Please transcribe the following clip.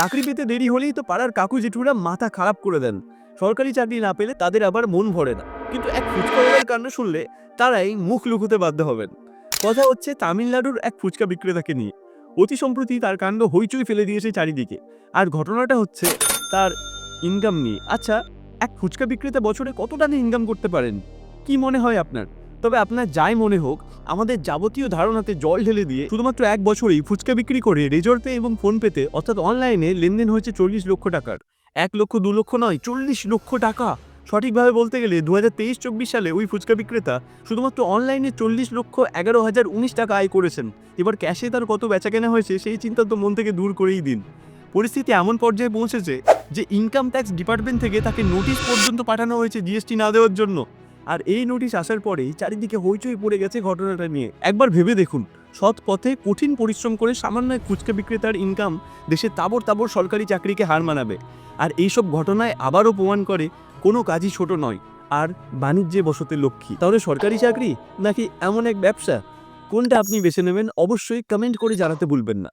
চাকরি পেতে দেরি হলেই তো পাড়ার কাকু জেঠুরা মাথা খারাপ করে দেন। সরকারি চাকরি না পেলে তাদের আবার মন ভরে না। কিন্তু এক ফুচকাওয়ালার কাণ্ড শুনলে তারাই মুখ লুকোতে বাধ্য হবেন। কথা হচ্ছে তামিলনাড়ুর এক ফুচকা বিক্রেতাকে নিয়ে। অতি সম্প্রতি তার কাণ্ড হইচই ফেলে দিয়েছে চারিদিকে। আর ঘটনাটা হচ্ছে তার ইনকাম নিয়ে। আচ্ছা, এক ফুচকা বিক্রেতা বছরে কত টাকা ইনকাম করতে পারেন? কি মনে হয় আপনার? তবে আপনার যাই মনে হোক, আমাদের যাবতীয় ধারণাতে জল ঢেলে দিয়ে শুধুমাত্র এক বছরেই ফুচকা বিক্রি করে রেজর পে এবং ফোন পেতে অর্থাৎ অনলাইনে লেনদেন হয়েছে 40 লক্ষ টাকার। 1 লক্ষ 2 লক্ষ নয়, 40 লক্ষ টাকা। সঠিকভাবে বলতে গেলে 2023-24 সালে ওই ফুচকা বিক্রেতা শুধুমাত্র অনলাইনে 40,11,019 টাকা আয় করেছেন। এবার ক্যাশে তার কত বেচাকেনা হয়েছে সেই চিন্তা তো মন থেকে দূর করেই দিন। পরিস্থিতি এমন পর্যায়ে পৌঁছেছে যে ইনকাম ট্যাক্স ডিপার্টমেন্ট থেকে তাকে নোটিশ পর্যন্ত পাঠানো হয়েছে জিএসটি না দেওয়ার জন্য। আর এই নোটিশ আসার পরেই চারিদিকে হইচই পড়ে গেছে ঘটনাটা নিয়ে। একবার ভেবে দেখুন, সৎ পথে কঠিন পরিশ্রম করে সামান্য এক ফুচকা বিক্রেতার ইনকাম দেশে তাবড় তাবড় সরকারি চাকরিকে হার মানাবে। আর এইসব ঘটনায় আবারও প্রমাণ করে কোনো কাজই ছোট নয়, আর বাণিজ্যে বসতে লক্ষ্মী। তাহলে সরকারি চাকরি নাকি এমন এক ব্যবসা, কোনটা আপনি বেছে নেবেন অবশ্যই কমেন্ট করে জানাতে ভুলবেন না।